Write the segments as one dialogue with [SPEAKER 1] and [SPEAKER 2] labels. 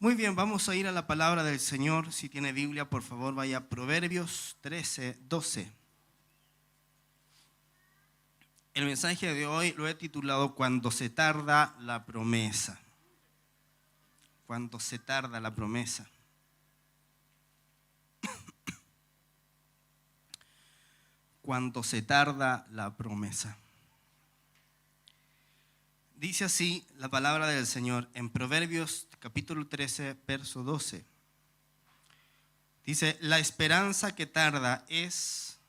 [SPEAKER 1] Muy bien, vamos a ir a la palabra del Señor. Si tiene Biblia, por favor, vaya a Proverbios 13:12. El mensaje de hoy lo he titulado Cuando se tarda la promesa. Cuando se tarda la promesa. Cuando se tarda la promesa. Dice así la palabra del Señor en Proverbios capítulo 13, verso 12. Dice, la esperanza que tarda es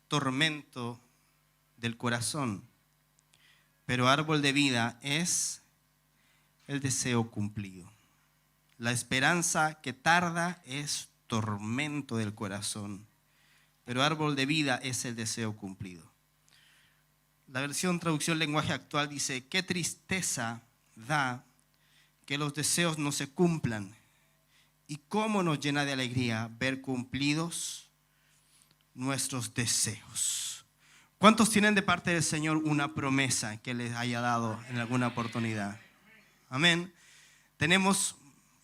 [SPEAKER 1] tormento del corazón, pero árbol de vida es el deseo cumplido. La esperanza que tarda es tormento del corazón, pero árbol de vida es el deseo cumplido. La versión traducción lenguaje actual dice, qué tristeza da que los deseos no se cumplan y cómo nos llena de alegría ver cumplidos nuestros deseos. ¿Cuántos tienen de parte del Señor una promesa que les haya dado en alguna oportunidad? Amén. Tenemos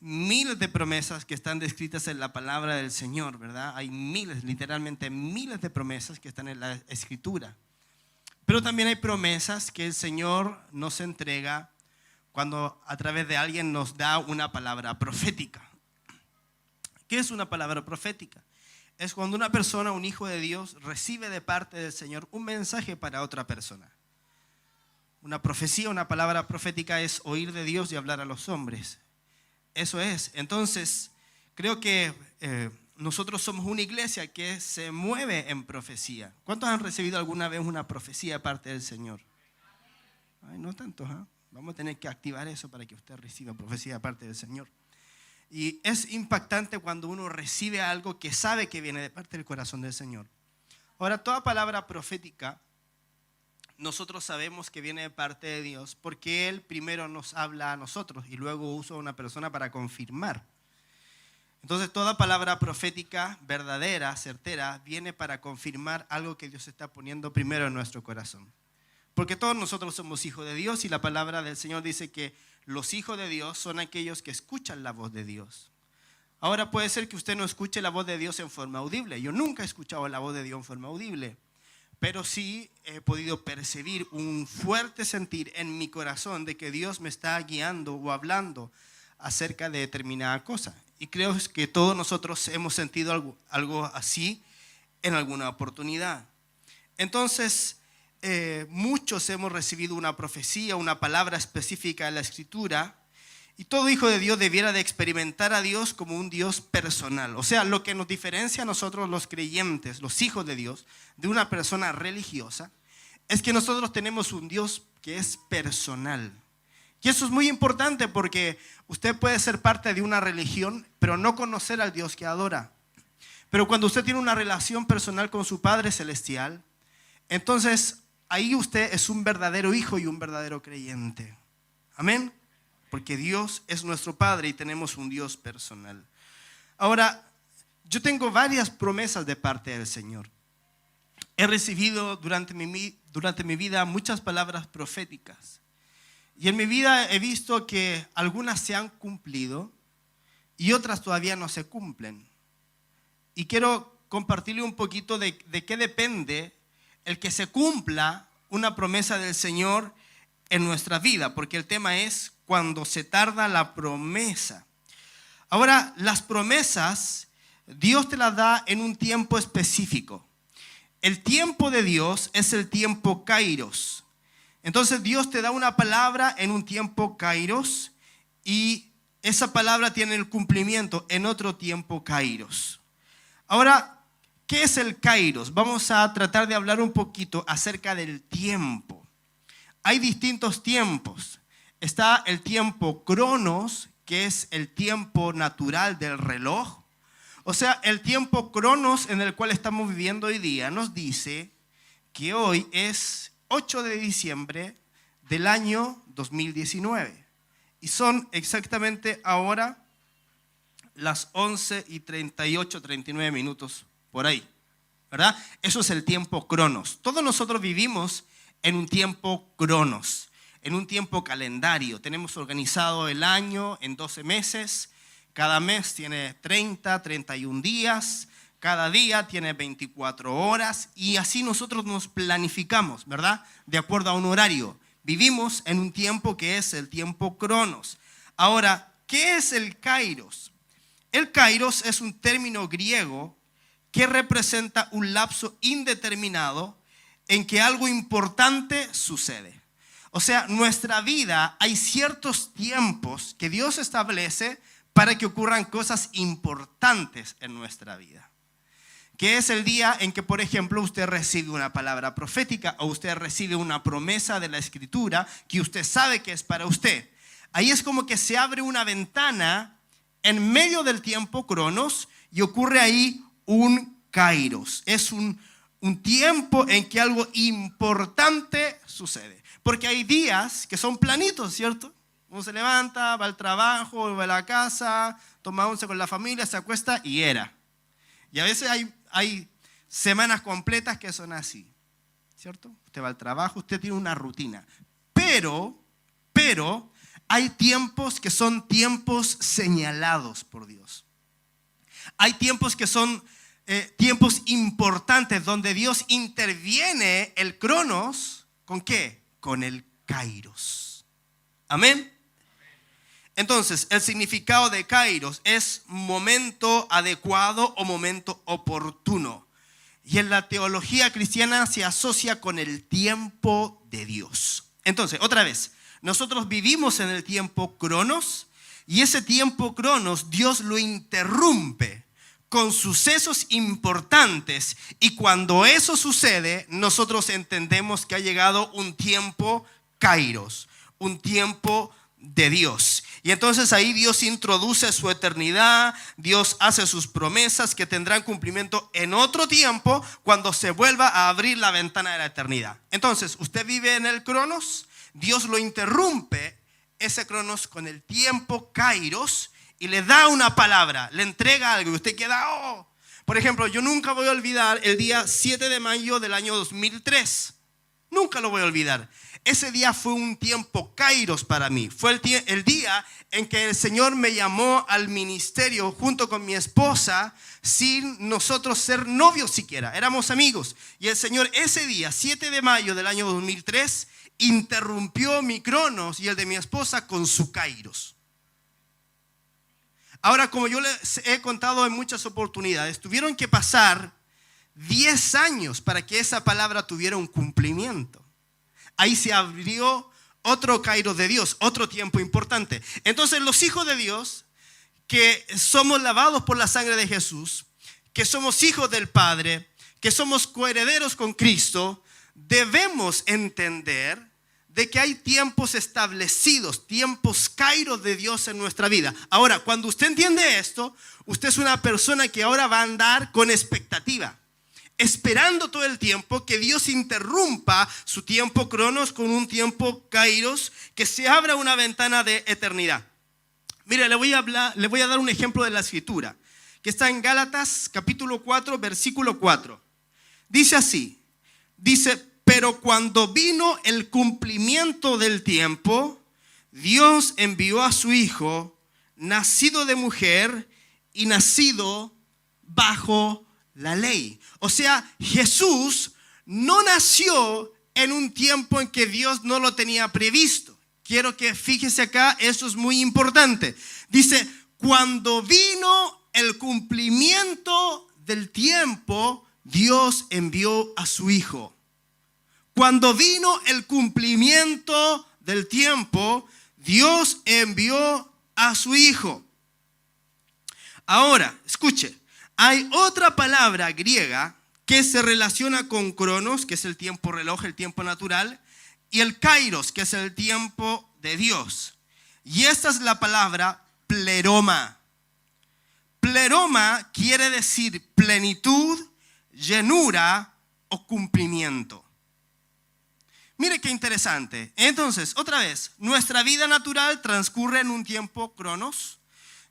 [SPEAKER 1] miles de promesas que están descritas en la palabra del Señor, ¿verdad? Hay miles, literalmente miles de promesas que están en la Escritura. Pero también hay promesas que el Señor nos entrega cuando a través de alguien nos da una palabra profética. ¿Qué es una palabra profética? Es cuando una persona, un hijo de Dios, recibe de parte del Señor un mensaje para otra persona. Una profecía, una palabra profética es oír de Dios y hablar a los hombres. Eso es. Entonces, creo que nosotros somos una iglesia que se mueve en profecía. ¿Cuántos han recibido alguna vez una profecía de parte del Señor? Ay, no tantos, ¿eh? Vamos a tener que activar eso para que usted reciba profecía de parte del Señor. Y es impactante cuando uno recibe algo que sabe que viene de parte del corazón del Señor. Ahora, toda palabra profética, nosotros sabemos que viene de parte de Dios porque Él primero nos habla a nosotros y luego usa a una persona para confirmar. Entonces, toda palabra profética, verdadera, certera, viene para confirmar algo que Dios está poniendo primero en nuestro corazón. Porque todos nosotros somos hijos de Dios y la palabra del Señor dice que los hijos de Dios son aquellos que escuchan la voz de Dios. Ahora puede ser que usted no escuche la voz de Dios en forma audible. Yo nunca he escuchado la voz de Dios en forma audible, pero sí he podido percibir un fuerte sentir en mi corazón de que Dios me está guiando o hablando acerca de determinada cosa. Y creo que todos nosotros hemos sentido algo así en alguna oportunidad. Entonces, muchos hemos recibido una profecía, una palabra específica de la Escritura, y todo hijo de Dios debiera de experimentar a Dios como un Dios personal. O sea, lo que nos diferencia a nosotros los creyentes, los hijos de Dios, de una persona religiosa, es que nosotros tenemos un Dios que es personal. Y eso es muy importante porque usted puede ser parte de una religión, pero no conocer al Dios que adora. Pero cuando usted tiene una relación personal con su Padre Celestial, entonces ahí usted es un verdadero hijo y un verdadero creyente. Amén. Porque Dios es nuestro Padre y tenemos un Dios personal. Ahora, yo tengo varias promesas de parte del Señor. He recibido durante mi vida muchas palabras proféticas. Y en mi vida he visto que algunas se han cumplido y otras todavía no se cumplen. Y quiero compartirle un poquito de qué depende el que se cumpla una promesa del Señor en nuestra vida, porque el tema es cuando se tarda la promesa. Ahora, las promesas, Dios te las da en un tiempo específico. El tiempo de Dios es el tiempo Kairos. Entonces Dios te da una palabra en un tiempo Kairos y esa palabra tiene el cumplimiento en otro tiempo Kairos. Ahora, ¿qué es el Kairos? Vamos a tratar de hablar un poquito acerca del tiempo. Hay distintos tiempos. Está el tiempo Cronos, que es el tiempo natural del reloj. O sea, el tiempo Cronos en el cual estamos viviendo hoy día nos dice que hoy es 8 de diciembre del año 2019. Y son exactamente ahora las 11:38, 39 minutos por ahí, ¿verdad? Eso es el tiempo Cronos. Todos nosotros vivimos en un tiempo Cronos, en un tiempo calendario. Tenemos organizado el año en 12 meses Cada mes tiene 30, 31 días. Cada día tiene 24 horas. Y así nosotros nos planificamos, ¿verdad? De acuerdo a un horario. Vivimos en un tiempo que es el tiempo Cronos. Ahora, ¿qué es el Kairos? El Kairos es un término griego que representa un lapso indeterminado en que algo importante sucede. O sea, nuestra vida, hay ciertos tiempos que Dios establece para que ocurran cosas importantes en nuestra vida. Que es el día en que, por ejemplo, usted recibe una palabra profética o usted recibe una promesa de la Escritura que usted sabe que es para usted. Ahí es como que se abre una ventana en medio del tiempo Cronos y ocurre ahí un Kairos. Es un tiempo en que algo importante sucede. Porque hay días que son planitos, ¿cierto? Uno se levanta, va al trabajo, va a la casa, toma once con la familia, se acuesta y era. Y a veces hay semanas completas que son así, ¿cierto? Usted va al trabajo, usted tiene una rutina. Pero hay tiempos que son tiempos señalados por Dios. Hay tiempos que son tiempos importantes donde Dios interviene el Cronos, ¿con qué? Con el Kairos. Amén. Entonces, el significado de Kairos es momento adecuado o momento oportuno. Y en la teología cristiana se asocia con el tiempo de Dios. Entonces, otra vez, nosotros vivimos en el tiempo Cronos y ese tiempo Cronos Dios lo interrumpe con sucesos importantes y cuando eso sucede nosotros entendemos que ha llegado un tiempo Kairos, un tiempo de Dios. Y entonces ahí Dios introduce su eternidad, Dios hace sus promesas que tendrán cumplimiento en otro tiempo cuando se vuelva a abrir la ventana de la eternidad. Entonces, usted vive en el Cronos, Dios lo interrumpe ese Cronos con el tiempo Kairos y le da una palabra, le entrega algo y usted queda, oh. Por ejemplo, yo nunca voy a olvidar el día 7 de mayo del año 2003. Nunca lo voy a olvidar. Ese día fue un tiempo Kairos para mí. Fue el día en que el Señor me llamó al ministerio junto con mi esposa sin nosotros ser novios siquiera. Éramos amigos. Y el Señor ese día, 7 de mayo del año 2003, interrumpió mi Cronos y el de mi esposa con su Kairos. Ahora, como yo les he contado en muchas oportunidades, tuvieron que pasar 10 años para que esa palabra tuviera un cumplimiento. Ahí se abrió otro Kairos de Dios, otro tiempo importante. Entonces los hijos de Dios, que somos lavados por la sangre de Jesús, que somos hijos del Padre, que somos coherederos con Cristo, debemos entender de que hay tiempos establecidos, tiempos Kairos de Dios en nuestra vida. Ahora, cuando usted entiende esto, usted es una persona que ahora va a andar con expectativa, esperando todo el tiempo que Dios interrumpa su tiempo Cronos con un tiempo Kairos, que se abra una ventana de eternidad. Mire, le voy a dar un ejemplo de la Escritura, que está en Gálatas capítulo 4, versículo 4. Dice así, pero cuando vino el cumplimiento del tiempo, Dios envió a su Hijo, nacido de mujer y nacido bajo la ley. O sea, Jesús no nació en un tiempo en que Dios no lo tenía previsto. Quiero que fíjese acá, eso es muy importante. Dice, cuando vino el cumplimiento del tiempo, Dios envió a su Hijo. Cuando vino el cumplimiento del tiempo, Dios envió a su Hijo. Ahora, escuche. Hay otra palabra griega que se relaciona con Cronos, que es el tiempo reloj, el tiempo natural, y el Kairos, que es el tiempo de Dios. Y esta es la palabra pleroma. Pleroma quiere decir plenitud, llenura o cumplimiento. Mire qué interesante. Entonces, otra vez, nuestra vida natural transcurre en un tiempo Cronos.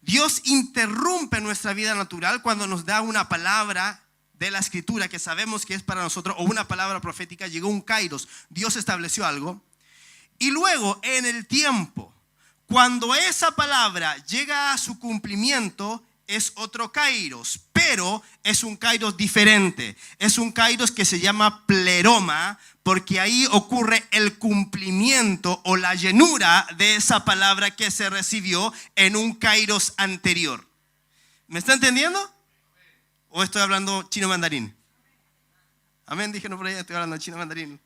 [SPEAKER 1] Dios interrumpe nuestra vida natural cuando nos da una palabra de la Escritura que sabemos que es para nosotros, o una palabra profética, llegó un Kairos, Dios estableció algo. Y luego en el tiempo, Cuando esa palabra llega a su cumplimiento, es otro kairos, pero es un kairos diferente. Es un kairos que se llama pleroma, porque ahí ocurre el cumplimiento o la llenura de esa palabra que se recibió en un kairos anterior. ¿Me está entendiendo? ¿O estoy hablando chino mandarín? Amén, dije no por ahí, estoy hablando chino mandarín.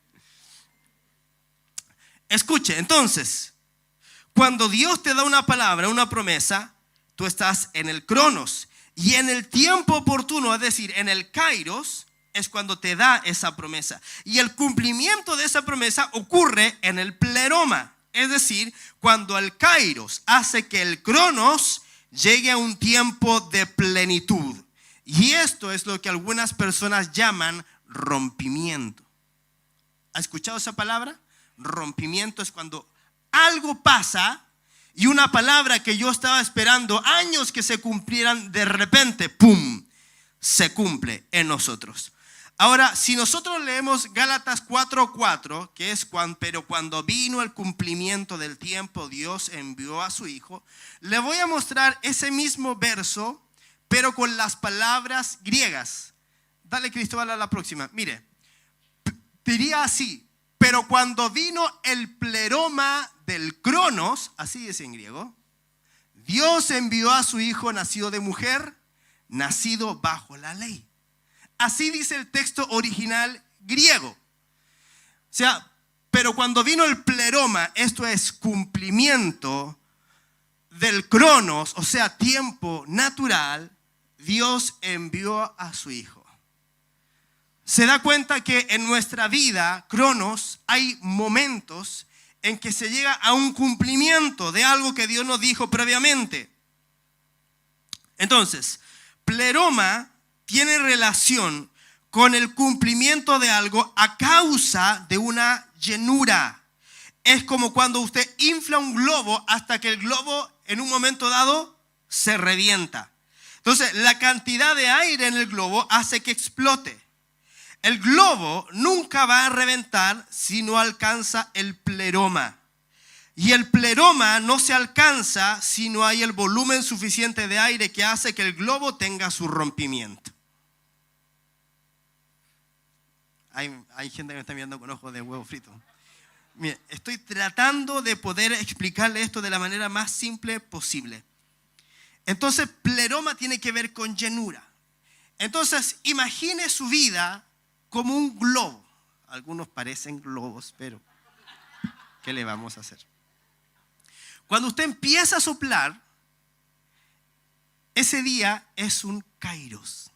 [SPEAKER 1] Escuche, entonces, cuando Dios te da una palabra, una promesa, tú estás en el cronos. Y en el tiempo oportuno, es decir, en el kairos, es cuando te da esa promesa. Y el cumplimiento de esa promesa ocurre en el pleroma. Es decir, cuando el kairos hace que el cronos llegue a un tiempo de plenitud. Y esto es lo que algunas personas llaman rompimiento. ¿Ha escuchado esa palabra? Rompimiento es cuando algo pasa y una palabra que yo estaba esperando años que se cumplieran, de repente, ¡pum!, se cumple en nosotros. Ahora, si nosotros leemos Gálatas 4:4, que es pero cuando vino el cumplimiento del tiempo, Dios envió a su Hijo, le voy a mostrar ese mismo verso, pero con las palabras griegas. Dale, Cristóbal, a la próxima. Mire, diría así: pero cuando vino el pleroma del cronos, así dice en griego, Dios envió a su Hijo nacido de mujer, nacido bajo la ley. Así dice el texto original griego. O sea, pero cuando vino el pleroma, esto es cumplimiento del cronos, o sea, tiempo natural, Dios envió a su Hijo. Se da cuenta que en nuestra vida, cronos, hay momentos en que se llega a un cumplimiento de algo que Dios nos dijo previamente. Entonces, pleroma tiene relación con el cumplimiento de algo a causa de una llenura. Es como cuando usted infla un globo hasta que el globo en un momento dado se revienta. Entonces, la cantidad de aire en el globo hace que explote. El globo nunca va a reventar si no alcanza el pleroma. Y el pleroma no se alcanza si no hay el volumen suficiente de aire que hace que el globo tenga su rompimiento. Hay gente que me está mirando con ojos de huevo frito. Mire, estoy tratando de poder explicarle esto de la manera más simple posible. Entonces, pleroma tiene que ver con llenura. Entonces, imagine su vida como un globo. Algunos parecen globos, pero ¿qué le vamos a hacer? Cuando usted empieza a soplar, ese día es un kairos.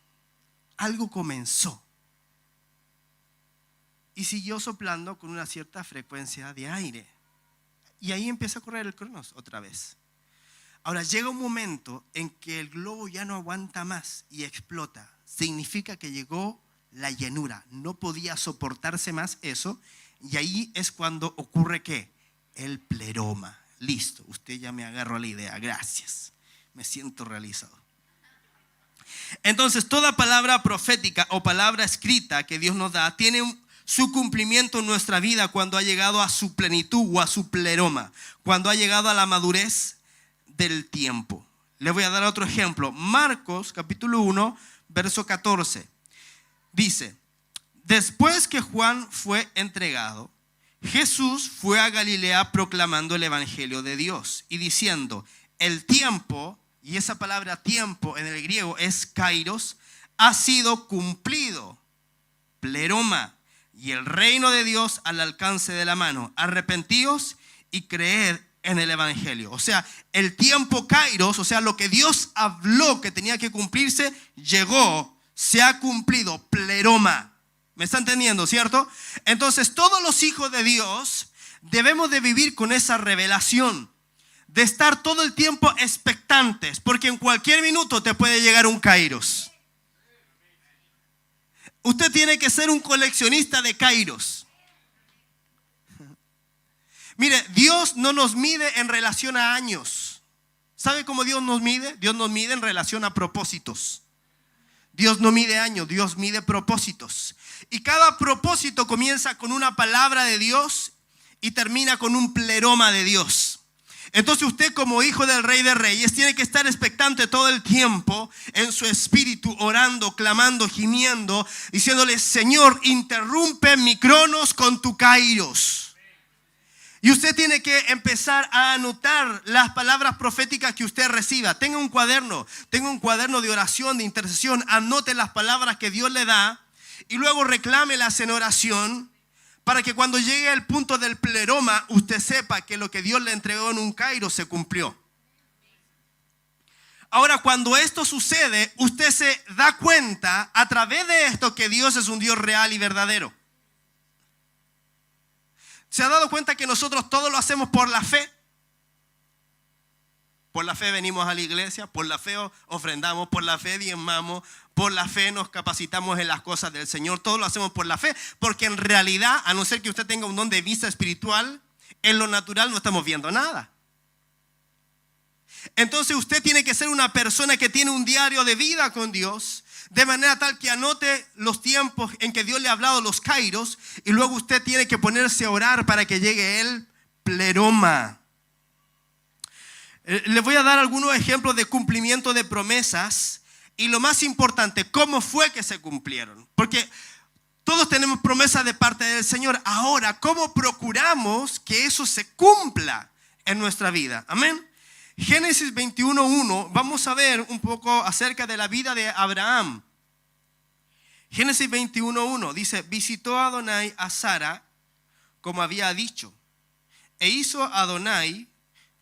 [SPEAKER 1] Algo comenzó. Y siguió soplando con una cierta frecuencia de aire. Y ahí empieza a correr el cronos otra vez. Ahora llega un momento en que el globo ya no aguanta más y explota. Significa que llegó la llenura. No podía soportarse más eso. Y ahí es cuando ocurre ¿qué? El pleroma. Listo, usted ya me agarró la idea. Gracias. Me siento realizado. Entonces, toda palabra profética o palabra escrita que Dios nos da tiene su cumplimiento en nuestra vida cuando ha llegado a su plenitud o a su pleroma, cuando ha llegado a la madurez del tiempo. Les voy a dar otro ejemplo. Marcos capítulo 1, verso 14. Dice: después que Juan fue entregado, Jesús fue a Galilea proclamando el evangelio de Dios y diciendo: el tiempo, y esa palabra tiempo en el griego es kairos, ha sido cumplido, pleroma, y el reino de Dios al alcance de la mano. Arrepentíos y creed en el evangelio. O sea, el tiempo kairos, o sea, lo que Dios habló que tenía que cumplirse, llegó, se ha cumplido, pleroma. ¿Me está entendiendo, cierto? Entonces, todos los hijos de Dios debemos de vivir con esa revelación, de estar todo el tiempo expectantes, porque en cualquier minuto te puede llegar un kairos. Usted tiene que ser un coleccionista de kairos. Mire, Dios no nos mide en relación a años. ¿Sabe cómo Dios nos mide? Dios nos mide en relación a propósitos. Dios no mide años, Dios mide propósitos. Y cada propósito comienza con una palabra de Dios y termina con un pleroma de Dios. Entonces usted, como hijo del Rey de Reyes, tiene que estar expectante todo el tiempo en su espíritu, orando, clamando, gimiendo, diciéndole: Señor, interrumpe mi cronos con tu kairos. Y usted tiene que empezar a anotar las palabras proféticas que usted reciba. Tenga un cuaderno de oración, de intercesión. Anote las palabras que Dios le da y luego reclámelas en oración, para que cuando llegue el punto del pleroma, usted sepa que lo que Dios le entregó en un kairos se cumplió. Ahora, cuando esto sucede, usted se da cuenta a través de esto que Dios es un Dios real y verdadero. ¿Se ha dado cuenta que nosotros todo lo hacemos por la fe? Por la fe venimos a la iglesia, por la fe ofrendamos, por la fe diezmamos, por la fe nos capacitamos en las cosas del Señor. Todo lo hacemos por la fe, porque en realidad, a no ser que usted tenga un don de vista espiritual, en lo natural no estamos viendo nada. Entonces usted tiene que ser una persona que tiene un diario de vida con Dios, de manera tal que anote los tiempos en que Dios le ha hablado, los kairos, y luego usted tiene que ponerse a orar para que llegue el pleroma. Les voy a dar algunos ejemplos de cumplimiento de promesas y lo más importante, cómo fue que se cumplieron. Porque todos tenemos promesas de parte del Señor. Ahora, ¿cómo procuramos que eso se cumpla en nuestra vida? Amén. Génesis 21:1, vamos a ver un poco acerca de la vida de Abraham. Génesis 21:1 dice: visitó Adonai a Sara como había dicho, e hizo Adonai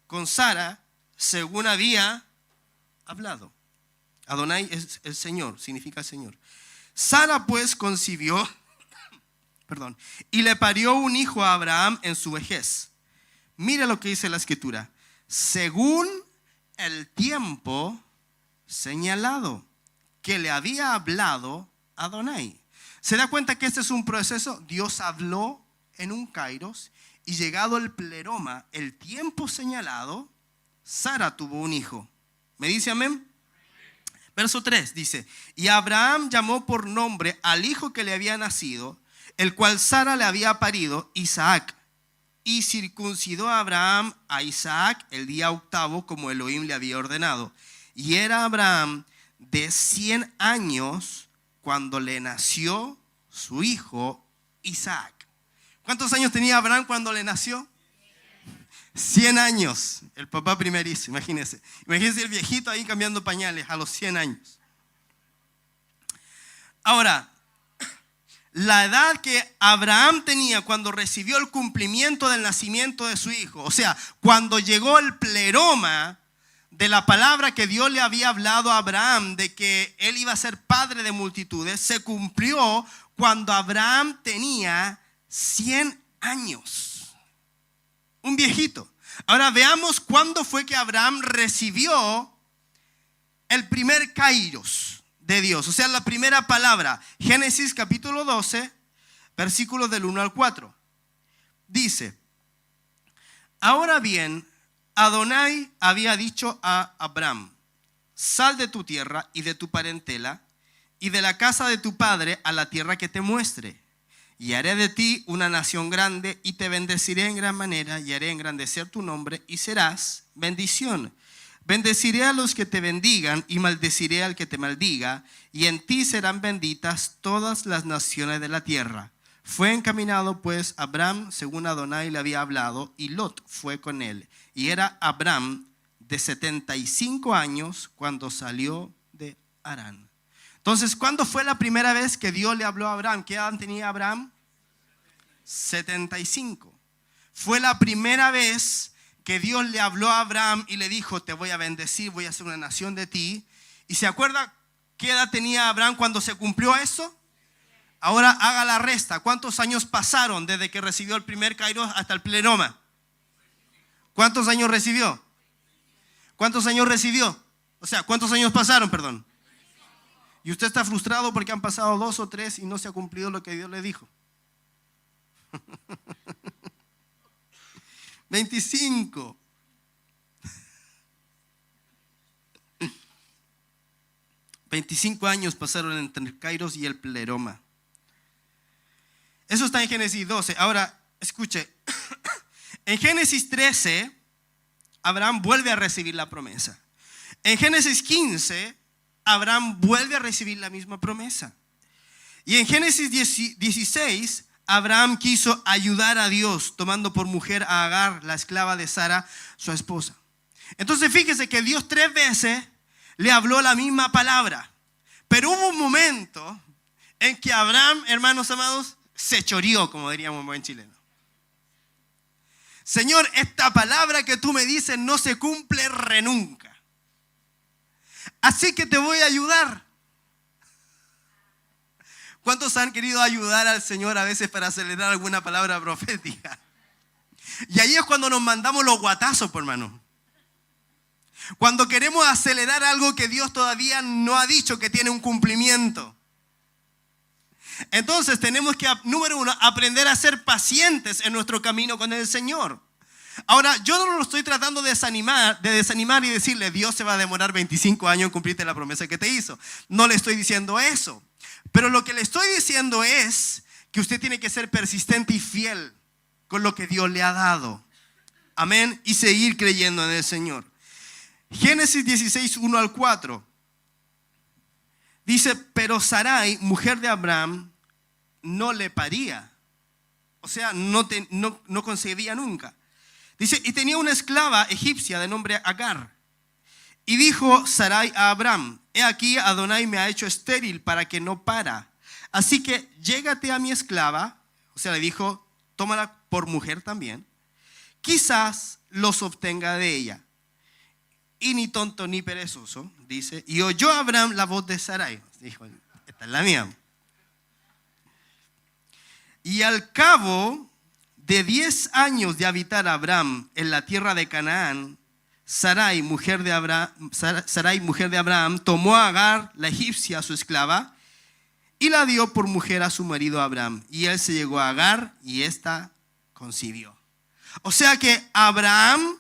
[SPEAKER 1] con Sara según había hablado. Adonai es el Señor, significa Señor. Sara pues concibió, y le parió un hijo a Abraham en su vejez. Mira lo que dice la escritura: según el tiempo señalado que le había hablado Adonai. ¿Se da cuenta que este es un proceso? Dios habló en un kairos y llegado el pleroma, el tiempo señalado, Sara tuvo un hijo. ¿Me dice amén? Verso 3 dice: y Abraham llamó por nombre al hijo que le había nacido, el cual Sara le había parido, Isaac. Y circuncidó a Abraham a Isaac el día octavo, como Elohim le había ordenado. Y era Abraham de 100 años cuando le nació su hijo Isaac. ¿Cuántos años tenía Abraham cuando le nació? 100 años. El papá primerizo, imagínense. Imagínense el viejito ahí cambiando pañales a los 100 años. Ahora, la edad que Abraham tenía cuando recibió el cumplimiento del nacimiento de su hijo, o sea, cuando llegó el pleroma de la palabra que Dios le había hablado a Abraham de que él iba a ser padre de multitudes, se cumplió cuando Abraham tenía 100 años. Un viejito. Ahora veamos cuándo fue que Abraham recibió el primer kairos de Dios, o sea, la primera palabra. Génesis capítulo 12, versículos del 1 al 4. Dice: ahora bien, Adonai había dicho a Abraham: sal de tu tierra y de tu parentela y de la casa de tu padre a la tierra que te muestre. Y haré de ti una nación grande y te bendeciré en gran manera y haré engrandecer tu nombre y serás bendición. Bendeciré a los que te bendigan y maldeciré al que te maldiga, y en ti serán benditas todas las naciones de la tierra. Fue encaminado pues Abraham según Adonai le había hablado, y Lot fue con él. Y era Abraham de 75 años cuando salió de Harán. Entonces, ¿cuándo fue la primera vez que Dios le habló a Abraham? ¿Qué edad tenía Abraham? 75. Fue la primera vez que Dios le habló a Abraham y le dijo: te voy a bendecir, voy a hacer una nación de ti. ¿Y se acuerda qué edad tenía Abraham cuando se cumplió eso? Ahora haga la resta. ¿Cuántos años pasaron desde que recibió el primer kairos hasta el pleroma? ¿Cuántos años recibió? ¿Cuántos años recibió? O sea, ¿cuántos años pasaron, perdón? Y usted está frustrado porque han pasado 2 o 3 y no se ha cumplido lo que Dios le dijo. 25. $25 años pasaron entre el kairos y el pleroma. Eso está en Génesis 12. Ahora, escuche. En Génesis 13, Abraham vuelve a recibir la promesa. En Génesis 15, Abraham vuelve a recibir la misma promesa. Y en Génesis 16, Abraham quiso ayudar a Dios tomando por mujer a Agar, la esclava de Sara, su esposa. Entonces fíjese que Dios 3 veces le habló la misma palabra. Pero hubo un momento en que Abraham, hermanos amados, se choreó, como diríamos en buen chileno. Señor, esta palabra que tú me dices no se cumple nunca. Así que te voy a ayudar. ¿Cuántos han querido ayudar al Señor a veces para acelerar alguna palabra profética? Y ahí es cuando nos mandamos los guatazos, por hermano. Cuando queremos acelerar algo que Dios todavía no ha dicho que tiene un cumplimiento. Entonces tenemos que, número 1, aprender a ser pacientes en nuestro camino con el Señor. Ahora, yo no lo estoy tratando de desanimar y decirle, Dios se va a demorar 25 años en cumplirte la promesa que te hizo. No le estoy diciendo eso. Pero lo que le estoy diciendo es que usted tiene que ser persistente y fiel con lo que Dios le ha dado. Amén. Y seguir creyendo en el Señor. Génesis 16, 1 al 4. Dice, pero Sarai, mujer de Abraham, no le paría. O sea, no concebía nunca. Dice, y tenía una esclava egipcia de nombre Agar. Y dijo Sarai a Abraham, he aquí Adonai me ha hecho estéril para que no para. Así que llégate a mi esclava. O sea, le dijo, tómala por mujer también. Quizás los obtenga de ella. Y ni tonto ni perezoso, dice, y oyó Abraham la voz de Sarai. Dijo, esta es la mía. Y al cabo de 10 años de habitar Abraham en la tierra de Canaán, Sarai, mujer de Abraham, tomó a Agar, la egipcia, su esclava, y la dio por mujer a su marido Abraham. Y él se llegó a Agar y ésta concibió. O sea que Abraham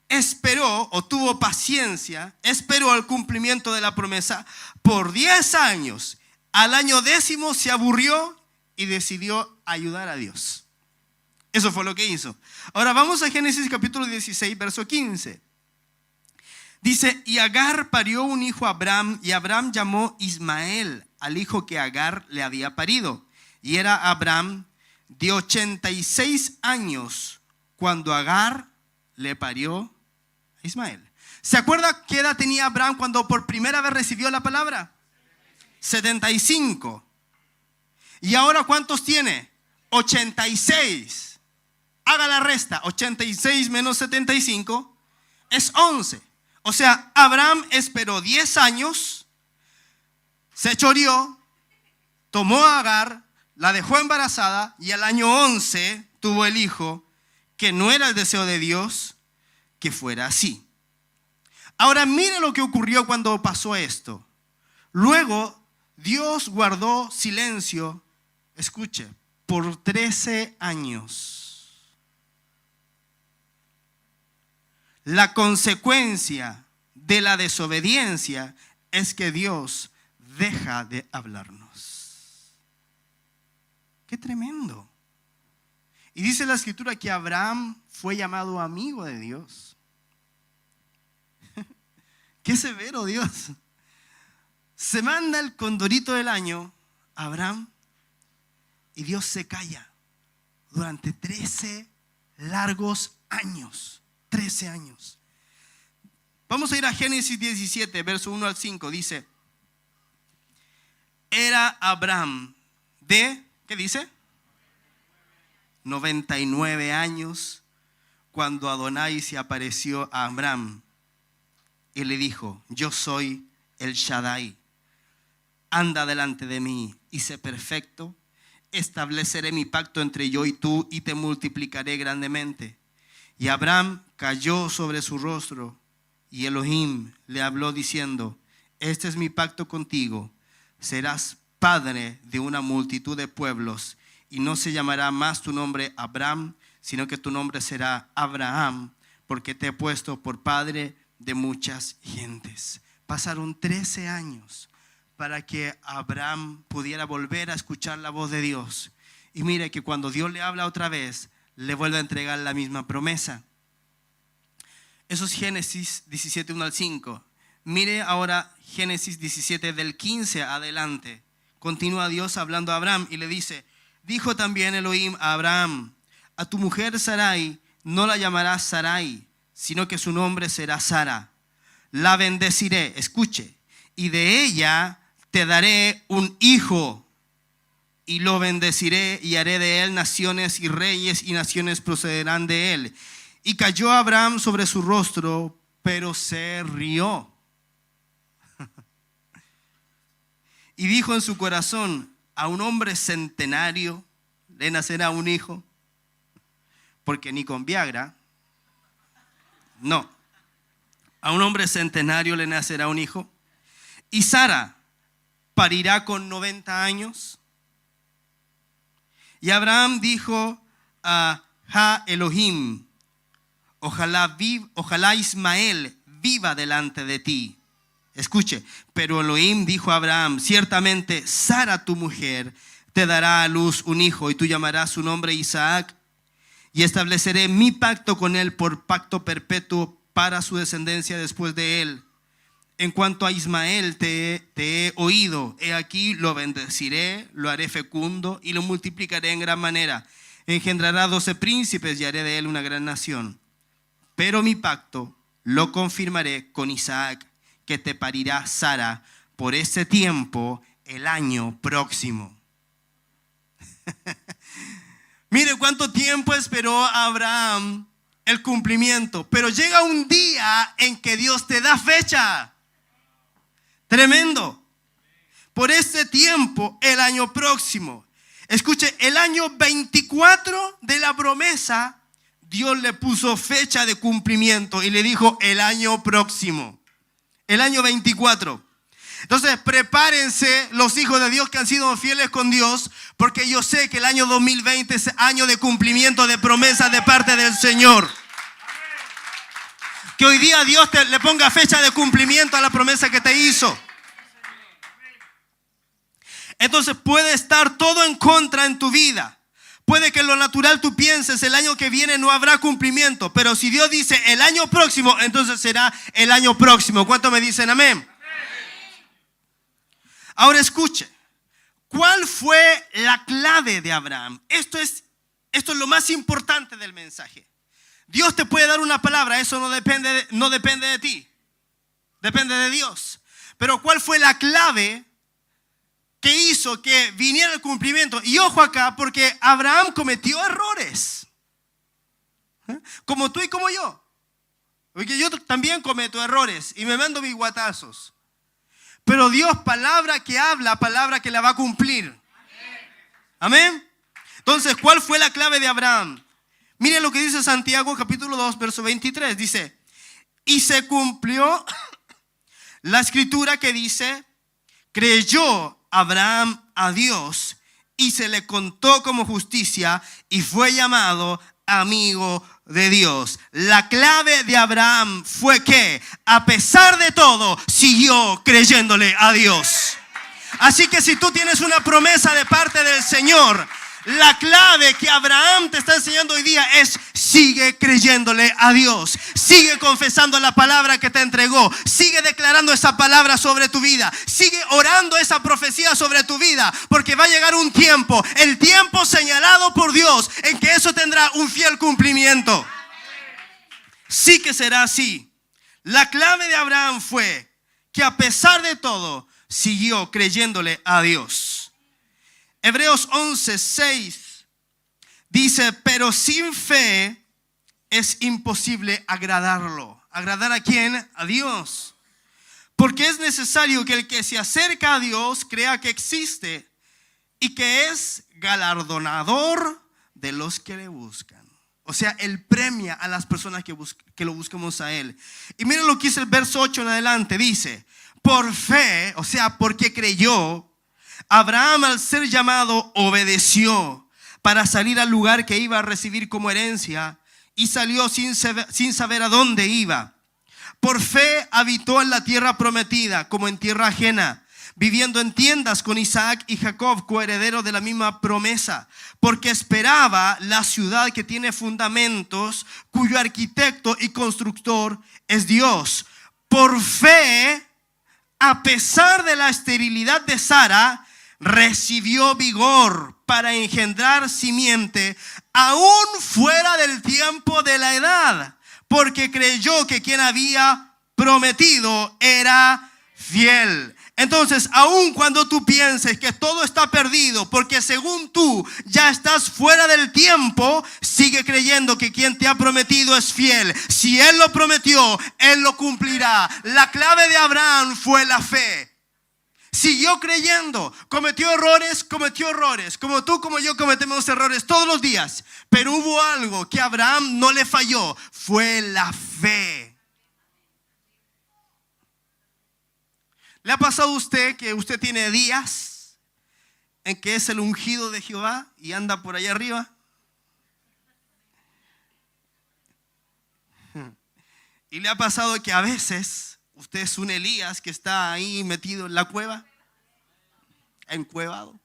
[SPEAKER 1] esperó o tuvo paciencia, esperó el cumplimiento de la promesa por 10 años. Al año 10º se aburrió y decidió ayudar a Dios. Eso fue lo que hizo. Ahora vamos a Génesis capítulo 16, verso 15. Dice, y Agar parió un hijo a Abraham, y Abraham llamó Ismael al hijo que Agar le había parido. Y era Abraham de 86 años cuando Agar le parió a Ismael. ¿Se acuerda qué edad tenía Abraham cuando por primera vez recibió la palabra? 75. ¿Y ahora cuántos tiene? 86. Haga la resta. 86 menos 75 es 11. O sea, Abraham esperó 10 años, se choreó, tomó a Agar, la dejó embarazada y al año 11 tuvo el hijo, que no era el deseo de Dios que fuera así. Ahora mire lo que ocurrió cuando pasó esto. Luego Dios guardó silencio, escuche, por 13 años. La consecuencia de la desobediencia es que Dios deja de hablarnos. ¡Qué tremendo! Y dice la escritura que Abraham fue llamado amigo de Dios. ¡Qué severo Dios! Se manda el condorito del año a Abraham y Dios se calla durante 13 largos años. 13 años. Vamos a ir a Génesis 17, verso 1 al 5. Dice, era Abraham de, ¿qué dice? 99 años cuando Adonai se apareció a Abraham y le dijo, yo soy el Shaddai, anda delante de mí y sé perfecto, estableceré mi pacto entre yo y tú y te multiplicaré grandemente. Y Abraham cayó sobre su rostro y Elohim le habló diciendo, este es mi pacto contigo, serás padre de una multitud de pueblos y no se llamará más tu nombre Abraham, sino que tu nombre será Abraham, porque te he puesto por padre de muchas gentes. Pasaron 13 años para que Abraham pudiera volver a escuchar la voz de Dios. Y mire que cuando Dios le habla otra vez, le vuelve a entregar la misma promesa. Eso es Génesis 17, 1 al 5. Mire ahora Génesis 17 del 15 adelante. Continúa Dios hablando a Abraham y le dice: dijo también Elohim a Abraham: a tu mujer Sarai no la llamarás Sarai, sino que su nombre será Sara. La bendeciré, escuche, y de ella te daré un hijo, y lo bendeciré y haré de él naciones, y reyes y naciones procederán de él. Y cayó Abraham sobre su rostro, pero se rió. Y dijo en su corazón: a un hombre centenario le nacerá un hijo, porque ni con Viagra, no, a un hombre centenario le nacerá un hijo. Y Sara parirá con 90 años. Y Abraham dijo a Elohim: ojalá Ismael viva delante de ti. Escuche, pero Elohim dijo a Abraham: ciertamente Sara tu mujer te dará a luz un hijo, y tú llamarás su nombre Isaac, y estableceré mi pacto con él por pacto perpetuo para su descendencia después de él. En cuanto a Ismael te he oído, he aquí lo bendeciré, lo haré fecundo y lo multiplicaré en gran manera. Engendrará 12 príncipes y haré de él una gran nación. Pero mi pacto lo confirmaré con Isaac, que te parirá Sara por ese tiempo el año próximo. Mire cuánto tiempo esperó Abraham el cumplimiento, pero llega un día en que Dios te da fecha. Tremendo. Por ese tiempo el año próximo. Escuche, el año 24 de la promesa, Dios le puso fecha de cumplimiento y le dijo: el año próximo. El año 24. Entonces prepárense los hijos de Dios que han sido fieles con Dios, porque yo sé que el año 2020 es año de cumplimiento de promesas de parte del Señor. Que hoy día Dios le ponga fecha de cumplimiento a la promesa que te hizo. Entonces puede estar todo en contra en tu vida. Puede que en lo natural tú pienses: el año que viene no habrá cumplimiento. Pero si Dios dice el año próximo, entonces será el año próximo. ¿Cuántos me dicen amén? Ahora escuche. ¿Cuál fue la clave de Abraham? Esto es lo más importante del mensaje. Dios te puede dar una palabra. Eso no depende de ti. Depende de Dios. Pero ¿cuál fue la clave que hizo que viniera el cumplimiento? Y ojo acá, porque Abraham cometió errores, como tú y como yo. Porque yo también cometo errores y me mando mis guatazos. Pero Dios, palabra que habla, palabra que la va a cumplir. Amén. Entonces, ¿cuál fue la clave de Abraham? Mire lo que dice Santiago capítulo 2, verso 23. Dice: y se cumplió la escritura que dice: creyó Abraham a Dios y se le contó como justicia y fue llamado amigo de Dios. La clave de Abraham fue que, a pesar de todo, siguió creyéndole a Dios. Así que si tú tienes una promesa de parte del Señor, la clave que Abraham te está enseñando hoy día es: sigue creyéndole a Dios. Sigue confesando la palabra que te entregó. Sigue declarando esa palabra sobre tu vida. Sigue orando esa profecía sobre tu vida. Porque va a llegar un tiempo, el tiempo señalado por Dios, en que eso tendrá un fiel cumplimiento. Sí que será así. La clave de Abraham fue que, a pesar de todo, siguió creyéndole a Dios. Hebreos 11:6 dice: pero sin fe es imposible agradarlo. ¿Agradar a quién? A Dios. Porque es necesario que el que se acerca a Dios crea que existe y que es galardonador de los que le buscan. O sea, Él premia a las personas que lo buscamos a Él. Y miren lo que dice el verso 8 en adelante. Dice: por fe, o sea, porque creyó, Abraham, al ser llamado, obedeció para salir al lugar que iba a recibir como herencia, y salió sin saber a dónde iba. Por fe habitó en la tierra prometida como en tierra ajena, viviendo en tiendas con Isaac y Jacob, coherederos de la misma promesa, porque esperaba la ciudad que tiene fundamentos, cuyo arquitecto y constructor es Dios. Por fe, a pesar de la esterilidad de Sara, recibió vigor para engendrar simiente, aún fuera del tiempo de la edad, porque creyó que quien había prometido era fiel. Entonces, aun cuando tú pienses que todo está perdido, porque según tú ya estás fuera del tiempo, sigue creyendo que quien te ha prometido es fiel. Si Él lo prometió, Él lo cumplirá. La clave de Abraham fue la fe. Siguió creyendo, cometió errores, como tú, como yo cometemos errores todos los días, pero hubo algo que a Abraham no le falló, fue la fe. ¿Le ha pasado a usted que usted tiene días en que es el ungido de Jehová y anda por allá arriba? ¿Y le ha pasado que a veces usted es un Elías que está ahí metido en la cueva, encuevado?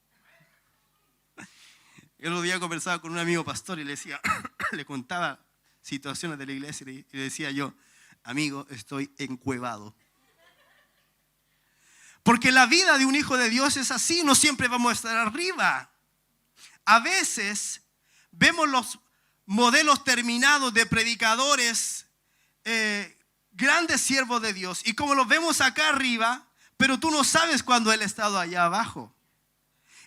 [SPEAKER 1] El otro día conversaba con un amigo pastor y le decía, le contaba situaciones de la iglesia y le decía yo, amigo, estoy encuevado. Porque la vida de un hijo de Dios es así, no siempre vamos a estar arriba. A veces vemos los modelos terminados de predicadores, grandes siervos de Dios, y como los vemos acá arriba, pero tú no sabes cuándo Él ha estado allá abajo.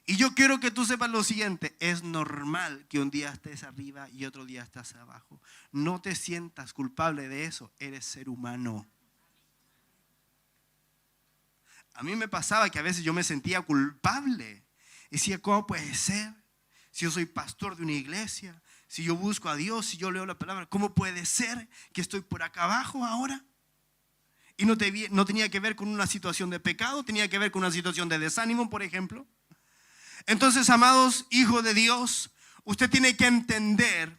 [SPEAKER 1] Y yo quiero que tú sepas lo siguiente, es normal que un día estés arriba y otro día estás abajo. No te sientas culpable de eso, eres ser humano. A mí me pasaba que a veces yo me sentía culpable. Y decía, ¿cómo puede ser? Si yo soy pastor de una iglesia, si yo busco a Dios, si yo leo la palabra, ¿cómo puede ser que estoy por acá abajo ahora? Y no tenía que ver con una situación de pecado, tenía que ver con una situación de desánimo, por ejemplo. Entonces, amados hijos de Dios, usted tiene que entender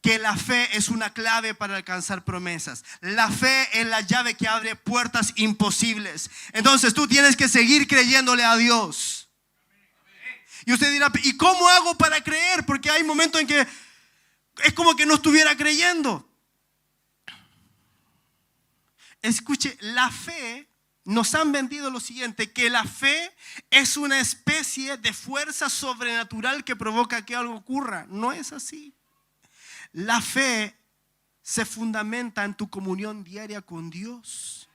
[SPEAKER 1] que la fe es una clave para alcanzar promesas. La fe es la llave que abre puertas imposibles. Entonces tú tienes que seguir creyéndole a Dios. Y usted dirá, ¿y cómo hago para creer? Porque hay momentos en que es como que no estuviera creyendo. Escuche, la fe, nos han vendido lo siguiente, que la fe es una especie de fuerza sobrenatural que provoca que algo ocurra. No es así. La fe se fundamenta en tu comunión diaria con Dios.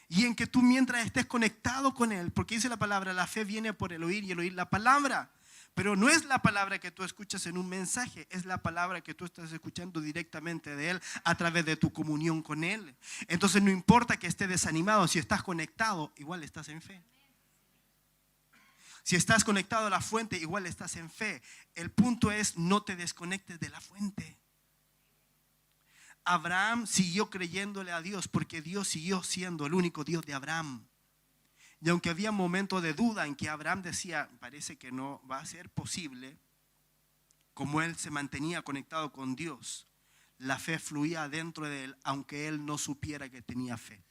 [SPEAKER 1] Y en que tú mientras estés conectado con Él, porque dice la palabra, la fe viene por el oír y el oír la palabra. Pero no es la palabra que tú escuchas en un mensaje, es la palabra que tú estás escuchando directamente de Él a través de tu comunión con Él. Entonces no importa que estés desanimado, si estás conectado, igual estás en fe. Si estás conectado a la fuente, igual estás en fe. El punto es, no te desconectes de la fuente. Abraham siguió creyéndole a Dios porque Dios siguió siendo el único Dios de Abraham. Y aunque había momentos de duda en que Abraham decía, parece que no va a ser posible, como él se mantenía conectado con Dios, la fe fluía dentro de él, aunque él no supiera que tenía fe.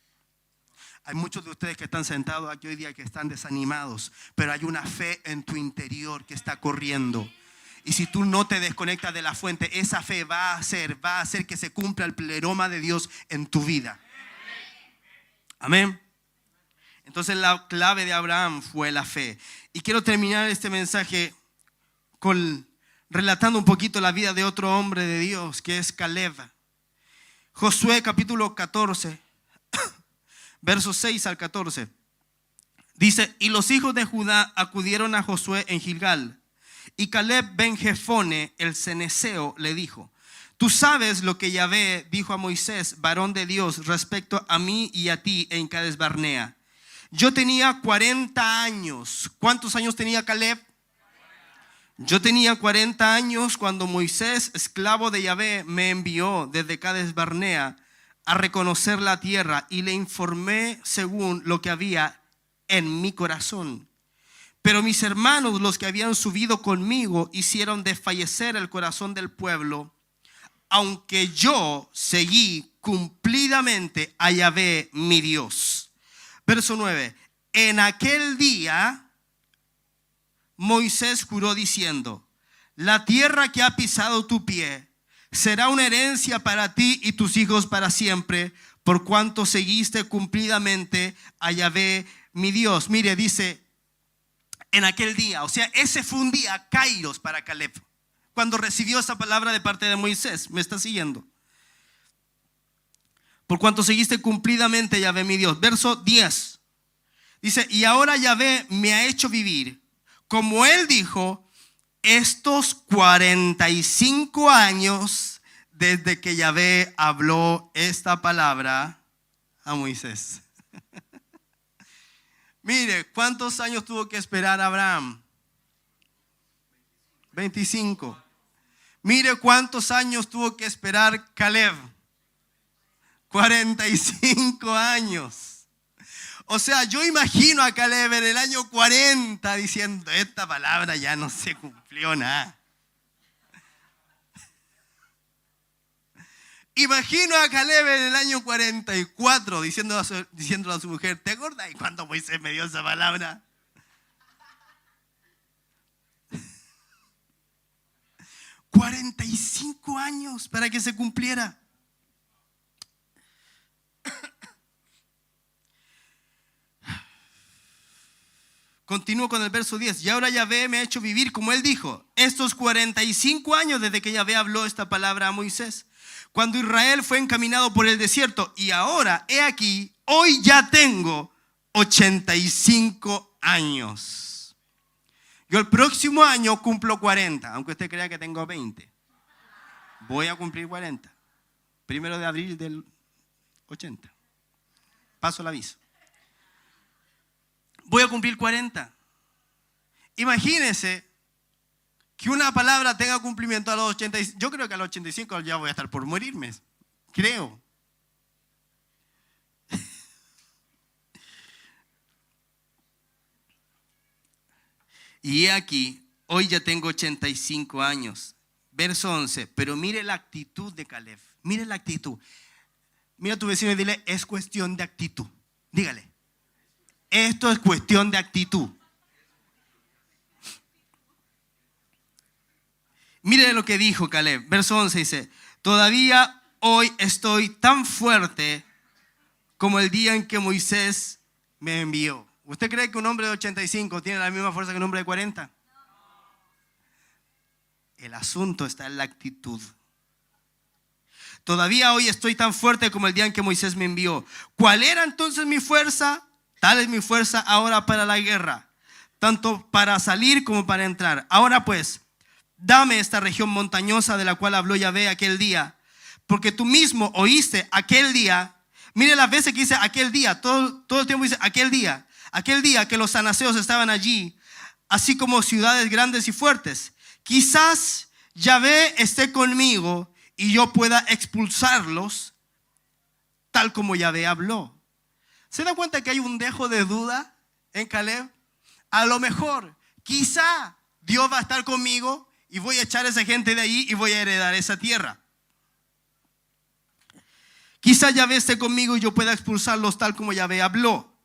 [SPEAKER 1] Hay muchos de ustedes que están sentados aquí hoy día que están desanimados, pero hay una fe en tu interior que está corriendo. Y si tú no te desconectas de la fuente, esa fe va a hacer que se cumpla el pleroma de Dios en tu vida. Amén. Entonces la clave de Abraham fue la fe. Y quiero terminar este mensaje relatando un poquito la vida de otro hombre de Dios, que es Caleb. Josué capítulo 14. Versos 6 al 14. Dice, y los hijos de Judá acudieron a Josué en Gilgal. Y Caleb ben Jefone, el cenezeo, le dijo, tú sabes lo que Yahvé dijo a Moisés, varón de Dios, respecto a mí y a ti en Cades Barnea. Yo tenía 40 años. ¿Cuántos años tenía Caleb? Yo tenía 40 años cuando Moisés, esclavo de Yahvé, me envió desde Cades Barnea a reconocer la tierra y le informé según lo que había en mi corazón. Pero mis hermanos, los que habían subido conmigo, hicieron desfallecer el corazón del pueblo, aunque yo seguí cumplidamente a Yahvé mi Dios. Verso 9. En aquel día Moisés juró diciendo: la tierra que ha pisado tu pie será una herencia para ti y tus hijos para siempre, por cuanto seguiste cumplidamente a Yahvé mi Dios. Mire, dice en aquel día, o sea, ese fue un día Kairos para Caleb, cuando recibió esa palabra de parte de Moisés. ¿Me está siguiendo? Por cuanto seguiste cumplidamente a Yahvé mi Dios. Verso 10. Dice: y ahora Yahvé me ha hecho vivir, como él dijo, estos 45 años desde que Yahvé habló esta palabra a Moisés. Mire, ¿cuántos años tuvo que esperar Abraham? 25. Mire, ¿cuántos años tuvo que esperar Caleb? 45 años. O sea, yo imagino a Caleb en el año 40 diciendo: esta palabra ya no se cumplió nada. Imagino a Caleb en el año 44 diciéndole a su mujer: ¿te acuerdas? ¿Y cuando Moisés me dio esa palabra? $45 años para que se cumpliera. Continúo con el verso 10. Y ahora Yahvé me ha hecho vivir, como él dijo, estos 45 años desde que Yahvé habló esta palabra a Moisés, cuando Israel fue encaminado por el desierto. Y ahora, he aquí, hoy ya tengo 85 años. Yo el próximo año cumplo 40, aunque usted crea que tengo 20. Voy a cumplir 40. 1 de abril del 80. Paso el aviso. Voy a cumplir 40. Imagínese que una palabra tenga cumplimiento a los 85. Yo creo que a los 85 ya voy a estar por morirme. Creo. Y aquí, hoy ya tengo 85 años. Verso 11. Pero mire la actitud de Caleb. Mire la actitud. Mira a tu vecino y dile: es cuestión de actitud. Dígale: esto es cuestión de actitud. Mire lo que dijo Caleb. Verso 11 dice: todavía hoy estoy tan fuerte como el día en que Moisés me envió. ¿Usted cree que un hombre de 85 tiene la misma fuerza que un hombre de 40? El asunto está en la actitud. Todavía hoy estoy tan fuerte como el día en que Moisés me envió. ¿Cuál era entonces mi fuerza? Tal es mi fuerza ahora para la guerra, tanto para salir como para entrar. Ahora pues, dame esta región montañosa de la cual habló Yahvé aquel día, porque tú mismo oíste aquel día. Mire las veces que dice aquel día, todo el tiempo dice aquel día que los anaseos estaban allí, así como ciudades grandes y fuertes. Quizás Yahvé esté conmigo y yo pueda expulsarlos, tal como Yahvé habló. ¿Se da cuenta que hay un dejo de duda en Caleb? A lo mejor, quizá Dios va a estar conmigo y voy a echar a esa gente de allí y voy a heredar esa tierra. Quizá Yahvé esté conmigo y yo pueda expulsarlos tal como Yahvé habló.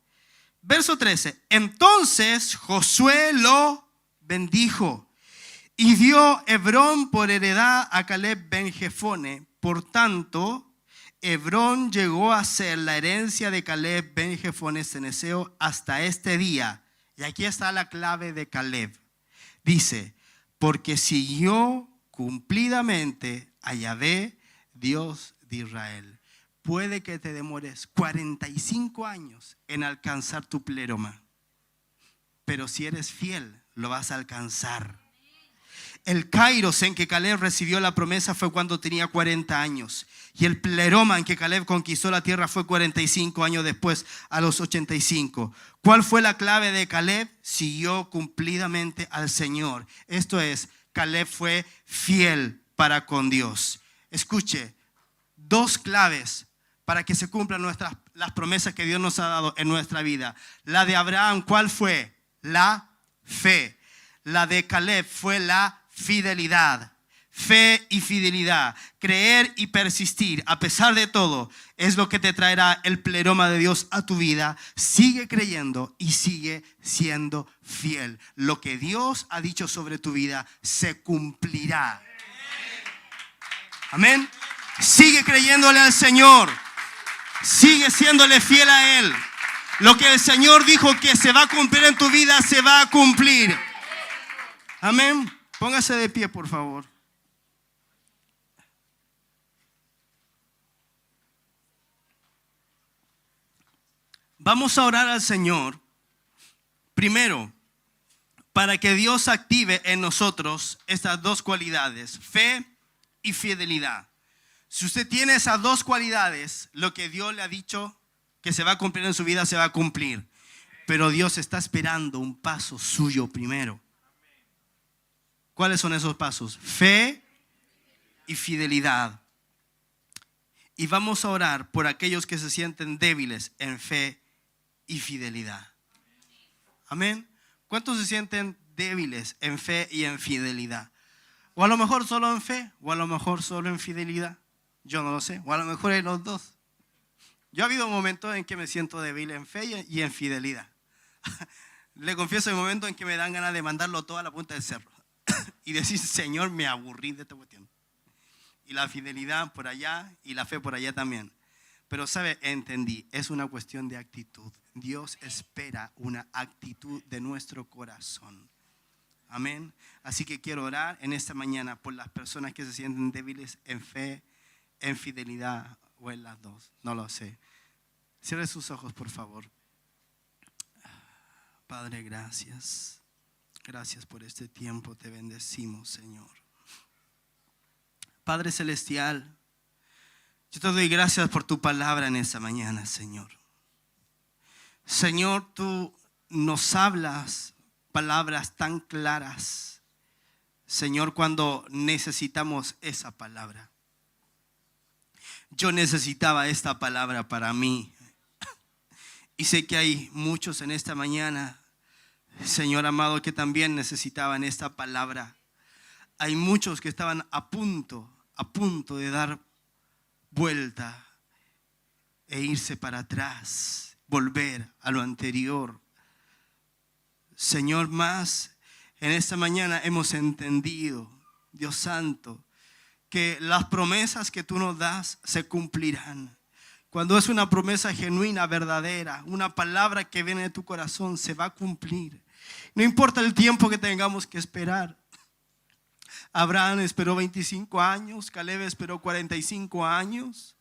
[SPEAKER 1] Verso 13. Entonces Josué lo bendijo y dio Hebrón por heredad a Caleb ben Jefone. Por tanto, Hebrón llegó a ser la herencia de Caleb ben Jefone ceneseo hasta este día. Y aquí está la clave de Caleb. Dice: porque siguió cumplidamente a Yahvé, Dios de Israel. Puede que te demores 45 años en alcanzar tu pleroma, pero si eres fiel, lo vas a alcanzar. El Kairos en que Caleb recibió la promesa fue cuando tenía 40 años. Y el pleroma en que Caleb conquistó la tierra fue 45 años después, a los 85. ¿Cuál fue la clave de Caleb? Siguió cumplidamente al Señor. Esto es, Caleb fue fiel para con Dios. Escuche, 2 claves para que se cumplan las promesas que Dios nos ha dado en nuestra vida. La de Abraham, ¿cuál fue? La fe. La de Caleb fue la fidelidad. fe y fidelidad, creer y persistir a pesar de todo, es lo que te traerá el pleroma de Dios a tu vida. Sigue creyendo y sigue siendo fiel. Lo que Dios ha dicho sobre tu vida se cumplirá. Amén. Sigue creyéndole al Señor. Sigue siéndole fiel a Él. Lo que el Señor dijo que se va a cumplir en tu vida, se va a cumplir. Amén. Póngase de pie, por favor. Vamos a orar al Señor, primero, para que Dios active en nosotros estas dos cualidades, fe y fidelidad. Si usted tiene esas dos cualidades, lo que Dios le ha dicho que se va a cumplir en su vida, se va a cumplir. Pero Dios está esperando un paso suyo primero. ¿Cuáles son esos pasos? Fe y fidelidad. Y vamos a orar por aquellos que se sienten débiles en fe y fidelidad. Amén. ¿Cuántos se sienten débiles en fe y en fidelidad? O a lo mejor solo en fe, o a lo mejor solo en fidelidad. Yo no lo sé. O a lo mejor en los dos. Yo ha habido momentos en que me siento débil en fe y en fidelidad. Le confieso, hay momentos en que me dan ganas de mandarlo todo a la punta del cerro y decir: Señor, me aburrí de esta cuestión. Y la fidelidad por allá y la fe por allá también. Pero sabe, entendí, es una cuestión de actitud. Dios espera una actitud de nuestro corazón. Amén. Así que quiero orar en esta mañana por las personas que se sienten débiles en fe, en fidelidad o en las dos. No lo sé. Cierre sus ojos, por favor. Padre, gracias. Gracias por este tiempo. Te bendecimos, Señor. Padre celestial, yo te doy gracias por tu palabra en esta mañana, Señor. Señor, tú nos hablas palabras tan claras, Señor, cuando necesitamos esa palabra. Yo necesitaba esta palabra para mí. Y sé que hay muchos en esta mañana, Señor amado, que también necesitaban esta palabra. Hay muchos que estaban a punto de dar vuelta e irse para atrás, volver a lo anterior. Señor, más en esta mañana hemos entendido, Dios Santo, que las promesas que tú nos das se cumplirán. Cuando es una promesa genuina, verdadera, una palabra que viene de tu corazón, se va a cumplir. No importa el tiempo que tengamos que esperar. Abraham esperó 25 años, Caleb esperó 45 años.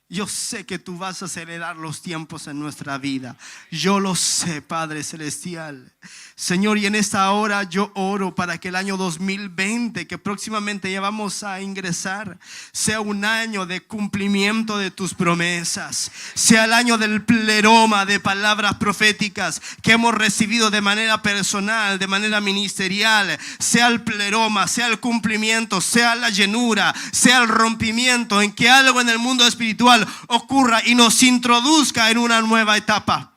[SPEAKER 1] Yo sé que tú vas a acelerar los tiempos en nuestra vida. Yo lo sé, Padre celestial. Señor, y en esta hora yo oro para que el año 2020, que próximamente ya vamos a ingresar, sea un año de cumplimiento de tus promesas. Sea el año del pleroma de palabras proféticas que hemos recibido de manera personal, de manera ministerial. Sea el pleroma, sea el cumplimiento, sea la llenura, sea el rompimiento, en que algo en el mundo espiritual ocurra y nos introduzca en una nueva etapa.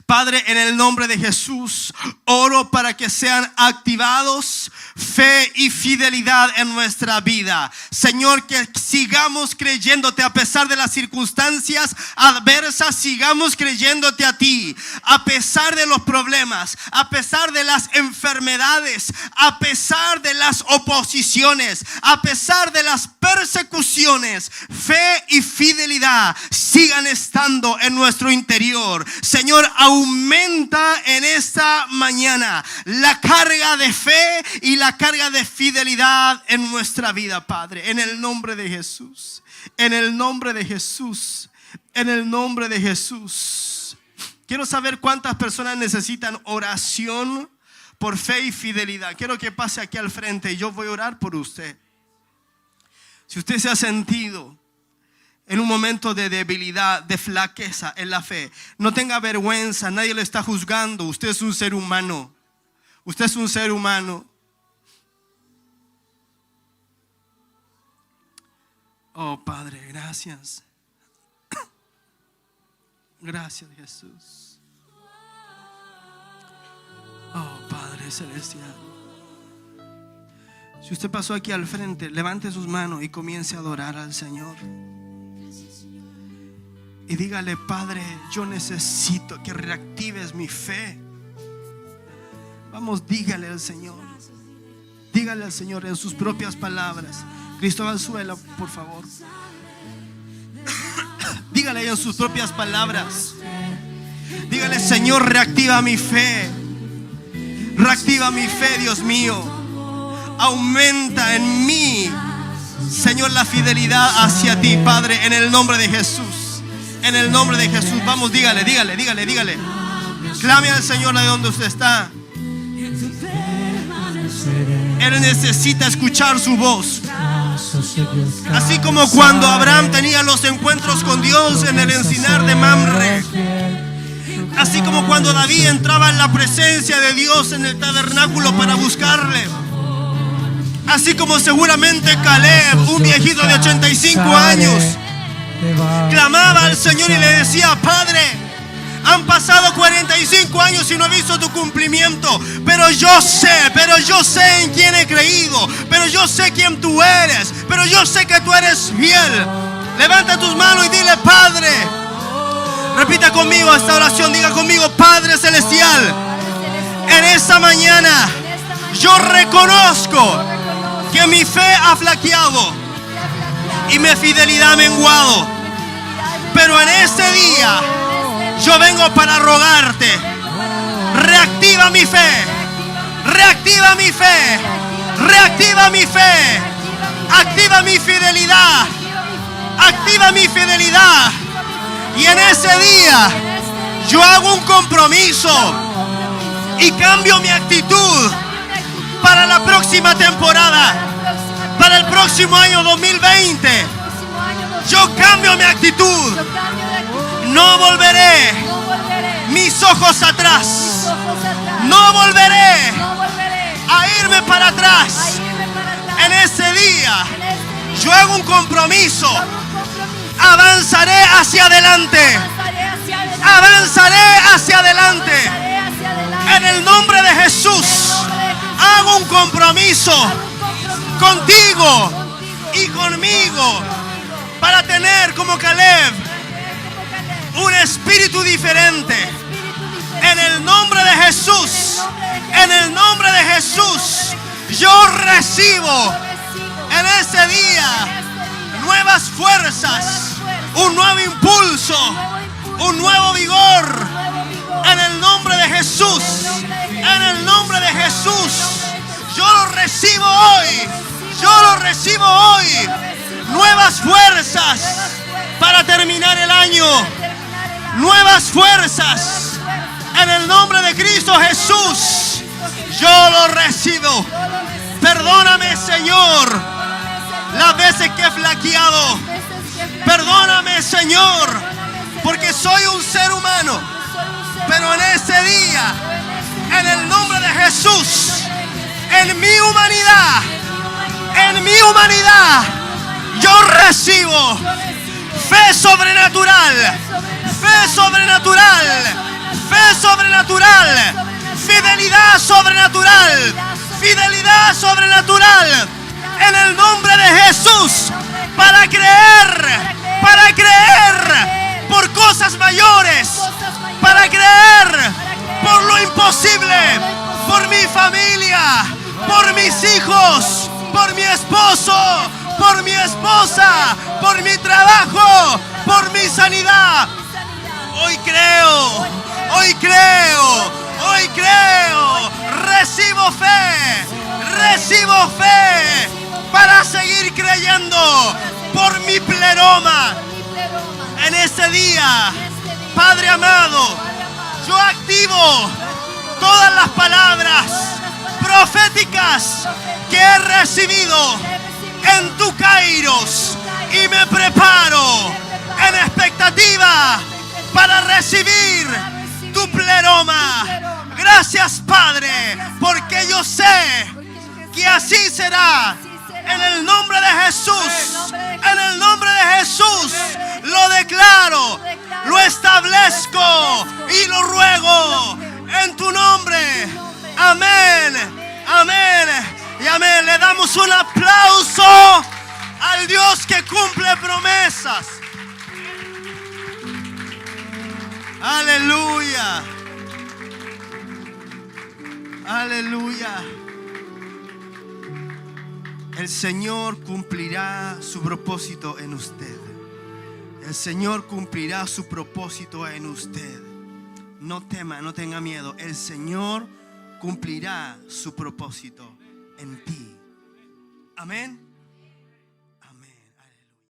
[SPEAKER 1] Padre, en el nombre de Jesús, oro para que sean activados fe y fidelidad en nuestra vida. Señor, que sigamos creyéndote a pesar de las circunstancias adversas. Sigamos creyéndote a ti a pesar de los problemas, a pesar de las enfermedades, a pesar de las oposiciones, a pesar de las persecuciones. Fe y fidelidad sigan estando en nuestro interior. Señor, aumenta en esta mañana la carga de fe y la carga de fidelidad en nuestra vida, Padre, en el nombre de Jesús, en el nombre de Jesús, en el nombre de Jesús. Quiero saber cuántas personas necesitan oración por fe y fidelidad. Quiero que pase aquí al frente y yo voy a orar por usted. Si usted se ha sentido en un momento de debilidad, de flaqueza en la fe, no tenga vergüenza, nadie le está juzgando. Usted es un ser humano. Usted es un ser humano. Oh Padre, gracias. Gracias, Jesús. Oh Padre celestial, Si usted pasó aquí al frente, levante sus manos y comience a adorar al Señor. Y dígale: Padre, yo necesito que reactives mi fe. Vamos, dígale al Señor. Dígale al Señor en sus propias palabras. Cristóbal, Suela, por favor. Dígale en sus propias palabras. Dígale: Señor, reactiva mi fe. Reactiva mi fe, Dios mío. Aumenta en mí, Señor, la fidelidad hacia ti, Padre, en el nombre de Jesús. En el nombre de Jesús. Vamos, dígale. Clame al Señor de donde usted está. Él necesita escuchar su voz. Así como cuando Abraham tenía los encuentros con Dios en el encinar de Mamre. Así como cuando David entraba en la presencia de Dios en el tabernáculo para buscarle. Así como seguramente Caleb, un viejito de 85 años, clamaba al Señor y le decía: Padre, han pasado 45 años y no he visto tu cumplimiento, pero yo sé en quién he creído, pero yo sé quién tú eres, pero yo sé que tú eres fiel. Levanta tus manos y dile: Padre. Repita conmigo esta oración, diga conmigo: Padre Celestial, en esta mañana yo reconozco que mi fe ha flaqueado y mi fidelidad ha menguado, pero en este día yo vengo para rogarte: reactiva mi fe, reactiva mi fe, reactiva mi fe, activa mi fidelidad, activa mi fidelidad. Y en ese día yo hago un compromiso y cambio mi actitud para la próxima temporada, para el próximo año 2020. Yo cambio mi actitud. No volveré mis ojos atrás. No volveré a irme para atrás. En ese día yo hago un compromiso. Avanzaré hacia adelante. Avanzaré hacia adelante. En el nombre de Jesús hago un compromiso contigo y conmigo para tener como Caleb un espíritu diferente. En el nombre de Jesús, en el nombre de Jesús, yo recibo en ese día nuevas fuerzas, un nuevo impulso, un nuevo vigor. En el nombre de Jesús, en el nombre de Jesús, yo lo recibo hoy. Yo lo recibo hoy. Nuevas fuerzas para terminar el año. Nuevas fuerzas en el nombre de Cristo Jesús. Yo lo recibo. Perdóname, Señor, las veces que he flaqueado. Perdóname, Señor, porque soy un ser humano. Pero en ese día, en el nombre de Jesús, en mi humanidad, yo recibo fe sobrenatural, fe sobrenatural, fe sobrenatural, fidelidad sobrenatural, fidelidad sobrenatural, en el nombre de Jesús, para creer por cosas mayores, para creer por lo imposible, por mi familia, por mis hijos, por mi esposo, por mi esposa, por mi trabajo, por mi sanidad. Hoy creo, hoy creo, hoy creo. Recibo fe para seguir creyendo por mi pleroma. En ese día, Padre amado, yo activo todas las palabras proféticas que he recibido en tu Kairos y me preparo en expectativa para recibir tu pleroma. Gracias, Padre, porque yo sé que así será. En el nombre de Jesús, en el nombre de Jesús, lo declaro, lo establezco y lo ruego en tu nombre. Amén, amén Y amén, le damos un aplauso al Dios que cumple promesas. Aleluya. Aleluya. El Señor cumplirá su propósito en usted. El Señor cumplirá su propósito en usted. No tema, no tenga miedo. El Señor cumplirá su propósito en ti. Amén.